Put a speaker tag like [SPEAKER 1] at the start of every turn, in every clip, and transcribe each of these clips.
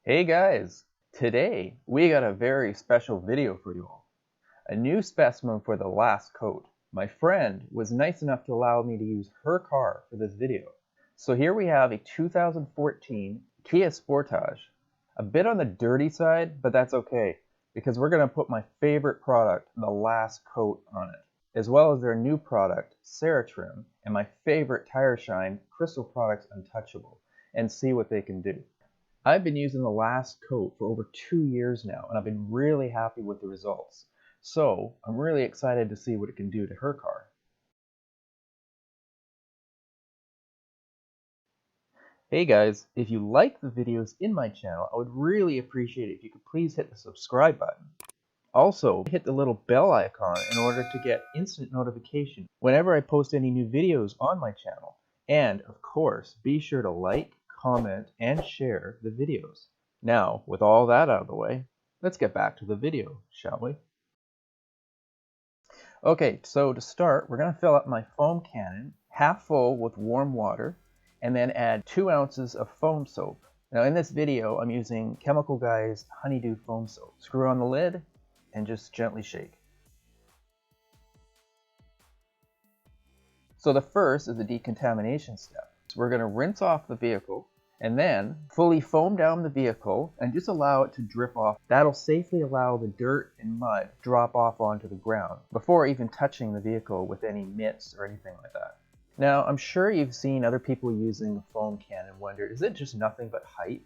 [SPEAKER 1] Hey guys! Today we got a very special video for you all. A new specimen for the last coat. My friend was nice enough to allow me to use her car for this video. So here we have a 2014 Kia Sportage. A bit on the dirty side, but that's okay because we're going to put my favorite product, the last coat, on it, as well as their new product, CERATRIM, and my favorite tire shine, Crystal Products Untouchable, and see what they can do. I've been using the last coat for over 2 years now, and I've been really happy with the results. So I'm really excited to see what it can do to her car. Hey guys, if you like the videos in my channel, I would really appreciate it if you could please hit the subscribe button. Also, hit the little bell icon in order to get instant notification whenever I post any new videos on my channel. And of course, be sure to like, comment, and share the videos. Now, with all that out of the way, let's get back to the video, shall we? Okay, so to start, we're going to fill up my foam cannon half full with warm water and then add 2 ounces of foam soap. Now in this video, I'm using Chemical Guy's Honeydew Foam Soap. Screw on the lid and just gently shake. So the first is the decontamination step. So we're going to rinse off the vehicle and then fully foam down the vehicle and just allow it to drip off. That'll safely allow the dirt and mud drop off onto the ground before even touching the vehicle with any mitts or anything like that. Now, I'm sure you've seen other people using the foam can and wondered, is it just nothing but hype?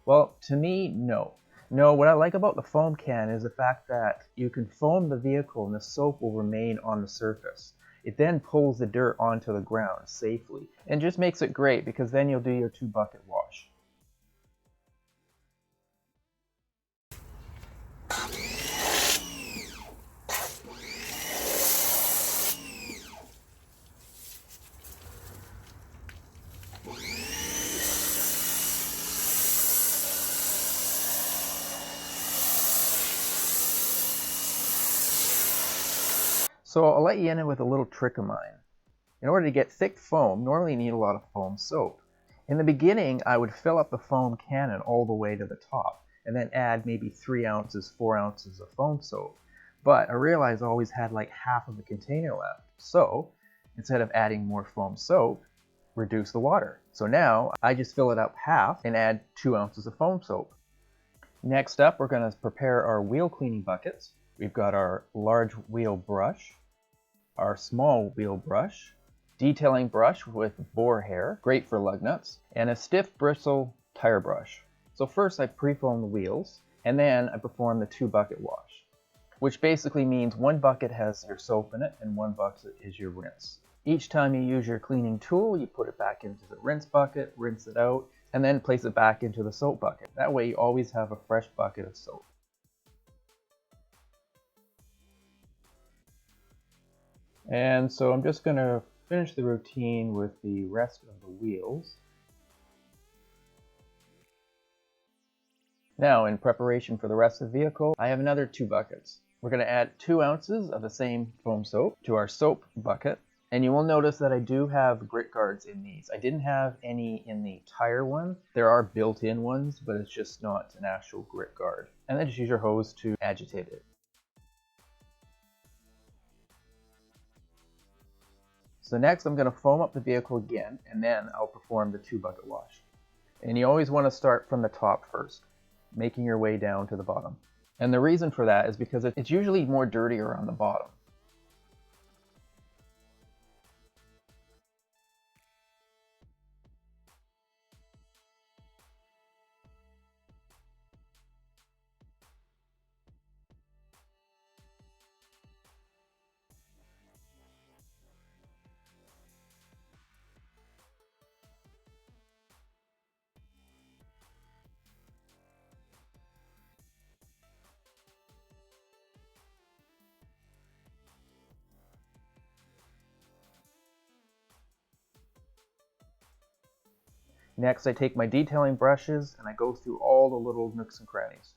[SPEAKER 1] Well, to me, no. No, what I like about the foam can is the fact that you can foam the vehicle and the soap will remain on the surface. It then pulls the dirt onto the ground safely and just makes it great because then you'll do your 2-bucket wash. So I'll let you in with a little trick of mine. In order to get thick foam, normally you need a lot of foam soap. In the beginning, I would fill up the foam cannon all the way to the top and then add maybe 3 ounces, 4 ounces of foam soap. But I realized I always had like half of the container left. So instead of adding more foam soap, reduce the water. So now I just fill it up half and add 2 ounces of foam soap. Next up, we're going to prepare our wheel cleaning buckets. We've got our large wheel brush, our small wheel brush, detailing brush with boar hair, great for lug nuts, and a stiff bristle tire brush. So first I pre-foam the wheels, and then I perform the 2-bucket wash, which basically means 1 bucket has your soap in it and 1 bucket is your rinse. Each time you use your cleaning tool, you put it back into the rinse bucket, rinse it out, and then place it back into the soap bucket. That way you always have a fresh bucket of soap. And so I'm just going to finish the routine with the rest of the wheels. Now, in preparation for the rest of the vehicle, I have another 2 buckets. We're going to add 2 ounces of the same foam soap to our soap bucket. And you will notice that I do have grit guards in these. I didn't have any in the tire one. There are built-in ones, but it's just not an actual grit guard. And then just use your hose to agitate it. So next I'm going to foam up the vehicle again, and then I'll perform the 2-bucket wash. And you always want to start from the top first, making your way down to the bottom. And the reason for that is because it's usually more dirty around the bottom. Next, I take my detailing brushes and I go through all the little nooks and crannies.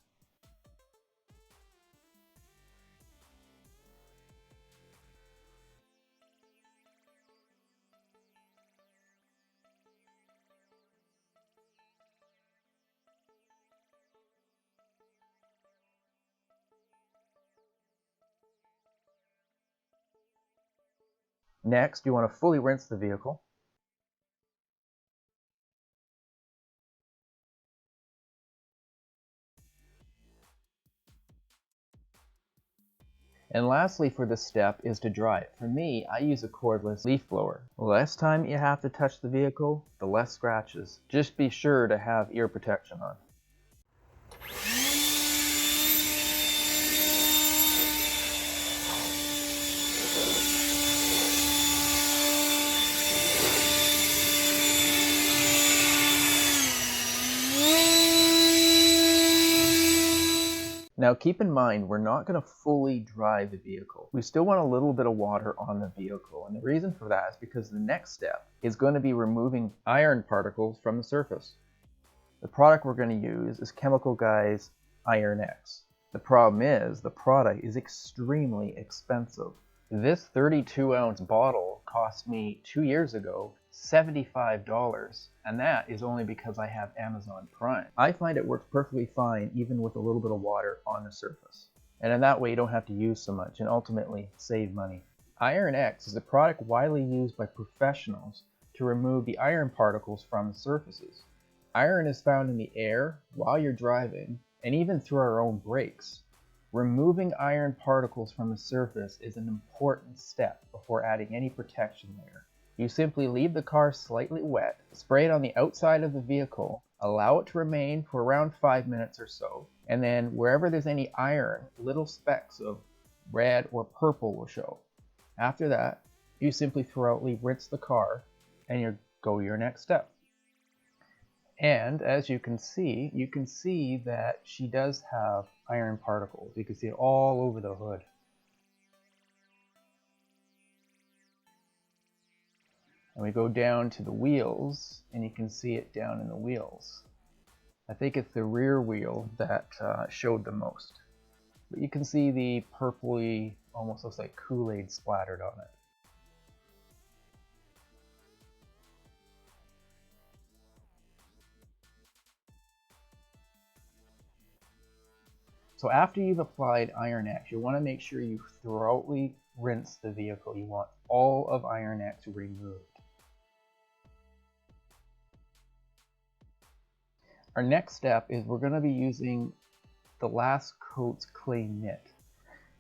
[SPEAKER 1] Next, you want to fully rinse the vehicle. And lastly for this step is to dry it. For me, I use a cordless leaf blower. The less time you have to touch the vehicle, the less scratches. Just be sure to have ear protection on. Now keep in mind, we're not going to fully dry the vehicle. We still want a little bit of water on the vehicle, and the reason for that is because the next step is going to be removing iron particles from the surface. The product we're going to use is Chemical Guy's Iron X. The problem is, the product is extremely expensive. This 32-ounce bottle cost me 2 years ago $75, and that is only because I have Amazon Prime. I find it works perfectly fine even with a little bit of water on the surface. And in that way you don't have to use so much and ultimately save money. Iron X is a product widely used by professionals to remove the iron particles from surfaces. Iron is found in the air, while you're driving, and even through our own brakes. Removing iron particles from the surface is an important step before adding any protection layer. You simply leave the car slightly wet, spray it on the outside of the vehicle, allow it to remain for around 5 minutes or so, and then wherever there's any iron, little specks of red or purple will show. After that, you simply thoroughly rinse the car and you go your next step. And as you can see that she does have iron particles. You can see it all over the hood. And we go down to the wheels, and you can see it down in the wheels. I think it's the rear wheel that showed the most. But you can see the purpley, almost looks like Kool-Aid splattered on it. So after you've applied Iron X, you want to make sure you thoroughly rinse the vehicle. You want all of Iron X removed. Our next step is we're going to be using the Last Coat's Clay Knit.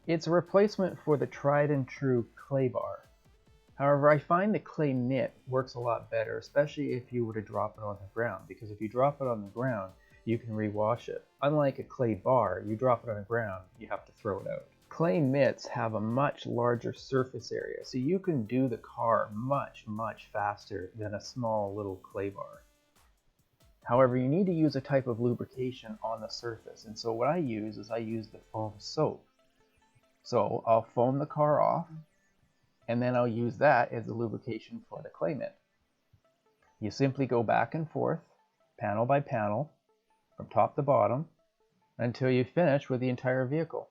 [SPEAKER 1] It's a replacement for the tried and true clay bar. However, I find the clay knit works a lot better, especially if you were to drop it on the ground, because if you drop it on the ground, you can rewash it. Unlike a clay bar, you drop it on the ground, you have to throw it out. Clay mitts have a much larger surface area, so you can do the car much faster than a small little clay bar. However, you need to use a type of lubrication on the surface, and so what I use is the foam soap. So I'll foam the car off, and then I'll use that as a lubrication for the clay mitt. You simply go back and forth, panel by panel, from top to bottom, until you finish with the entire vehicle.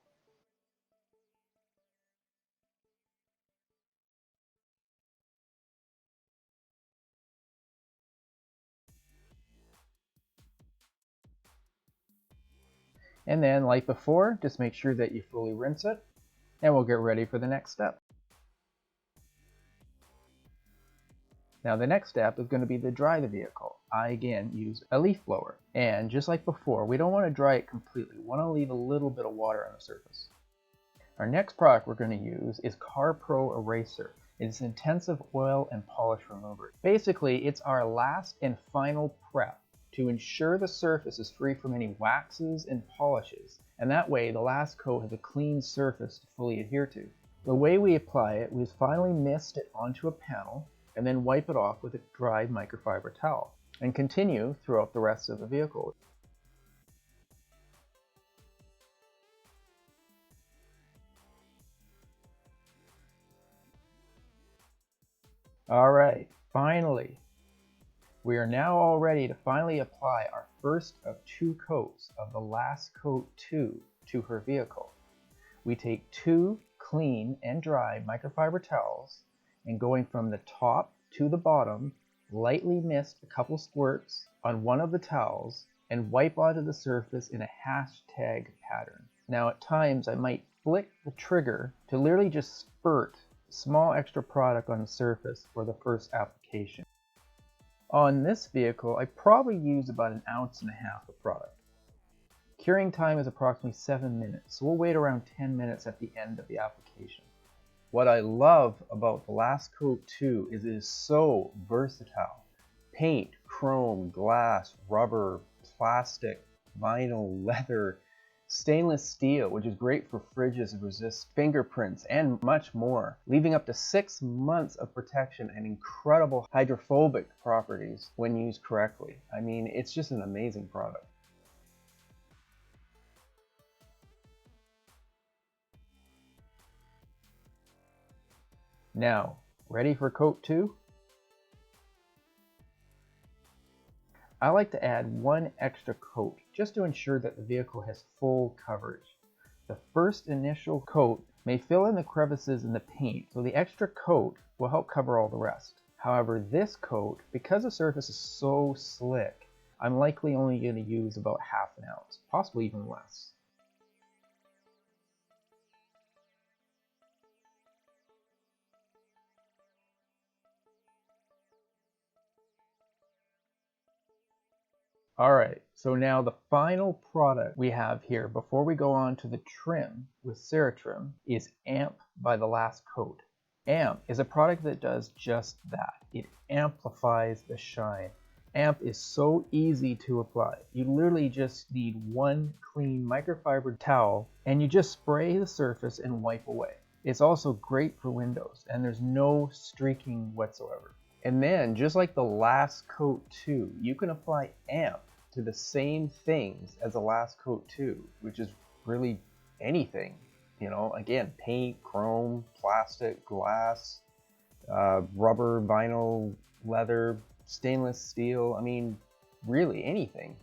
[SPEAKER 1] And then, like before, just make sure that you fully rinse it, and we'll get ready for the next step. Now the next step is going to be to dry the vehicle. I again use a leaf blower, and just like before, we don't want to dry it completely. We want to leave a little bit of water on the surface. Our next product we're going to use is CarPro Eraser. It's an intensive oil and polish remover. Basically, it's our last and final prep to ensure the surface is free from any waxes and polishes, and that way the last coat has a clean surface to fully adhere to. The way we apply it, we finally mist it onto a panel and then wipe it off with a dry microfiber towel, and continue throughout the rest of the vehicle. Alright, finally, we are now all ready to finally apply our first of 2 coats of the Last Coat 2 to her vehicle. We take 2 clean and dry microfiber towels, and going from the top to the bottom, lightly mist a couple squirts on one of the towels and wipe onto the surface in a hashtag pattern. Now at times I might flick the trigger to literally just small extra product on the surface for the first application. On this vehicle, I probably used about 1.5 ounces of product. Curing time is approximately 7 minutes, so we'll wait around 10 minutes at the end of the application. What I love about the last coat too is it is so versatile. Paint, chrome, glass, rubber, plastic, vinyl, leather, stainless steel, which is great for fridges to resist fingerprints, and much more, leaving up to 6 months of protection and incredible hydrophobic properties when used correctly. I mean, it's just an amazing product. Now, ready for coat 2? I like to add 1 extra coat just to ensure that the vehicle has full coverage. The first initial coat may fill in the crevices in the paint, so the extra coat will help cover all the rest. However, this coat, because the surface is so slick, I'm likely only going to use about 1/2 ounce, possibly even less. Alright, so now the final product we have here before we go on to the trim with CERATRIM is AMP by the last coat. AMP is a product that does just that. It amplifies the shine. AMP is so easy to apply. You literally just need 1 clean microfiber towel and you just spray the surface and wipe away. It's also great for windows and there's no streaking whatsoever. And then, just like the last coat too, you can apply AMP to the same things as the last coat too, which is really anything. You know, again, paint, chrome, plastic, glass, rubber, vinyl, leather, stainless steel, I mean, really anything.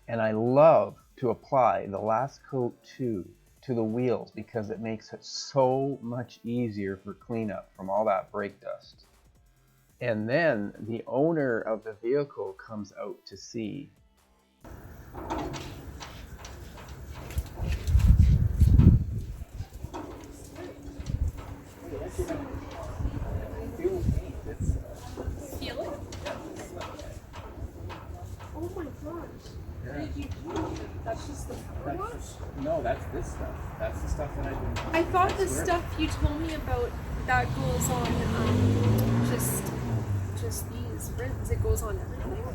[SPEAKER 1] And I love to apply the last coat too to the wheels because it makes it so much easier for cleanup from all that brake dust. And then the owner of the vehicle comes out to see.
[SPEAKER 2] Feel it? Oh my gosh.
[SPEAKER 3] Yeah.
[SPEAKER 2] Did you do? That's just the power wash?
[SPEAKER 3] No, that's this stuff. That's the stuff that I've been.
[SPEAKER 2] I thought the stuff you told me about that goes on just these rims. It goes on everything.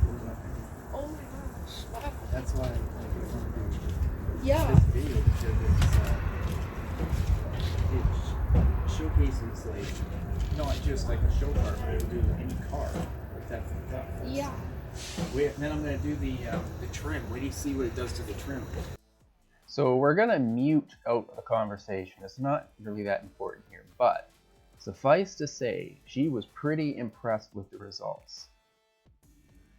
[SPEAKER 2] Oh my gosh. Wow.
[SPEAKER 3] That's why I want to do
[SPEAKER 2] Yeah.
[SPEAKER 3] this video because it showcases like not just like a show car, but it'll do any car. Like that's the stuff.
[SPEAKER 2] Yeah.
[SPEAKER 3] Wait, then I'm gonna do the trim. Wait till you see what it does to the trim.
[SPEAKER 1] So we're gonna mute out the conversation. It's not really that important here, but suffice to say, she was pretty impressed with the results.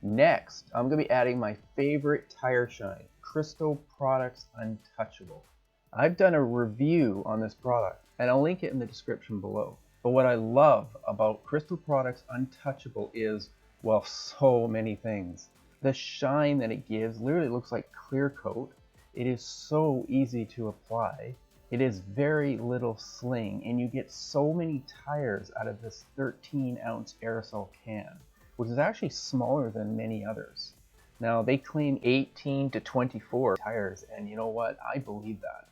[SPEAKER 1] Next, I'm going to be adding my favorite tire shine, CRISTAL Products Untouchable. I've done a review on this product, and I'll link it in the description below. But what I love about CRISTAL Products Untouchable is, well, so many things. The shine that it gives literally looks like clear coat. It is so easy to apply. It is very little sling, and you get so many tires out of this 13-ounce aerosol can, which is actually smaller than many others. Now, they claim 18 to 24 tires, and you know what? I believe that.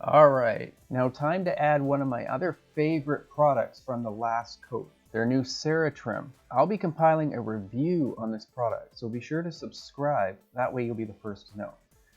[SPEAKER 1] Alright, now time to add one of my other favorite products from the last coat, their new CERATRIM. I'll be compiling a review on this product, so be sure to subscribe, that way you'll be the first to know.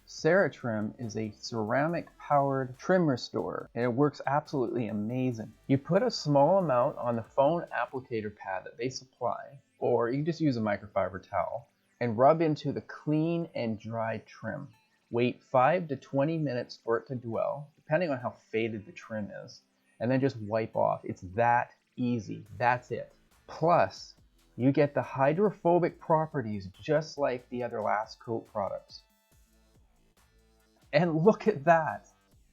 [SPEAKER 1] CERATRIM is a ceramic-powered trim restorer, and it works absolutely amazing. You put a small amount on the phone applicator pad that they supply, or you can just use a microfiber towel, and rub into the clean and dry trim. Wait 5 to 20 minutes for it to dwell, depending on how faded the trim is, and then just wipe off. It's that easy. That's it. Plus, you get the hydrophobic properties just like the other last coat products. And look at that.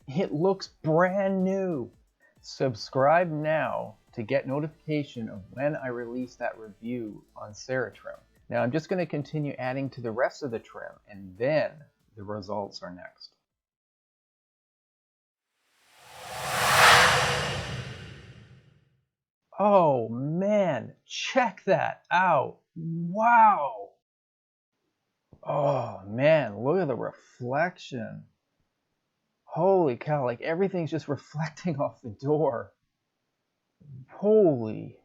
[SPEAKER 1] It looks brand new. Subscribe now to get notification of when I release that review on CERATRIM. Now I'm just going to continue adding to the rest of the trim, and then the results are next. Oh man, check that out. Wow. Oh man, look at the reflection. Holy cow, like everything's just reflecting off the door. Holy.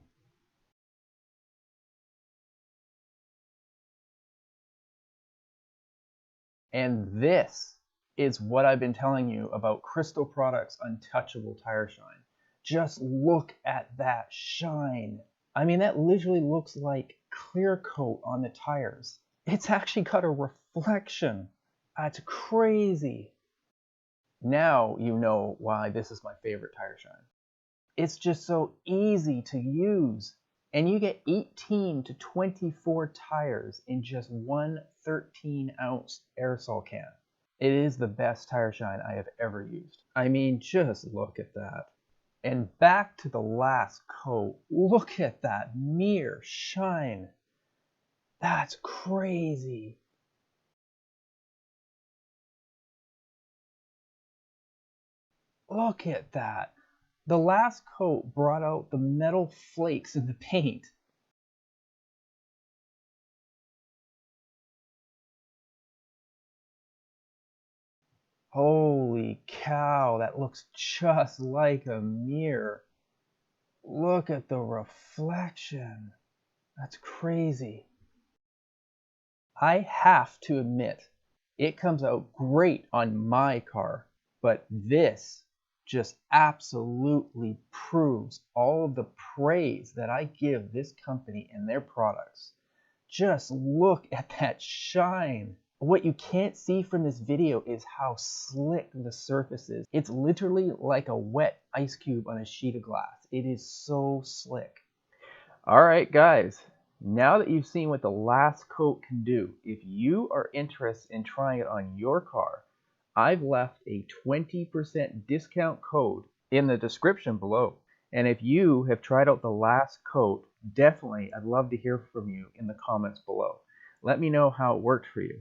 [SPEAKER 1] And this is what I've been telling you about Crystal Products Untouchable Tire Shine. Just look at that shine. I mean, that literally looks like clear coat on the tires. It's actually got a reflection. That's crazy. Now you know why this is my favorite tire shine. It's just so easy to use. And you get 18 to 24 tires in just one 13-ounce aerosol can. It is the best tire shine I have ever used. I mean, just look at that. And back to the last coat. Look at that mirror shine. That's crazy. Look at that. The last coat brought out the metal flakes in the paint. Holy cow, that looks just like a mirror. Look at the reflection. That's crazy. I have to admit, it comes out great on my car, but this just absolutely proves all of the praise that I give this company and their products. Just look at that shine. What you can't see from this video is how slick the surface is. It's literally like a wet ice cube on a sheet of glass. It is so slick. All right, guys, now that you've seen what the last coat can do, if you are interested in trying it on your car, I've left a 20% discount code in the description below. And if you have tried out the last coat, definitely I'd love to hear from you in the comments below. Let me know how it worked for you.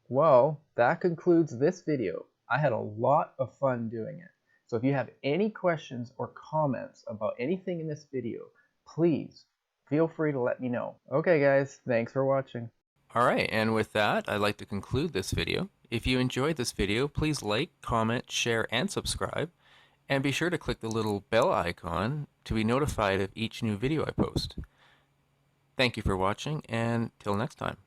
[SPEAKER 1] Well, that concludes this video. I had a lot of fun doing it. So if you have any questions or comments about anything in this video, please feel free to let me know. Okay guys, thanks for watching.
[SPEAKER 4] Alright, and with that, I'd like to conclude this video. If you enjoyed this video, please like, comment, share, and subscribe. And be sure to click the little bell icon to be notified of each new video I post. Thank you for watching, and till next time.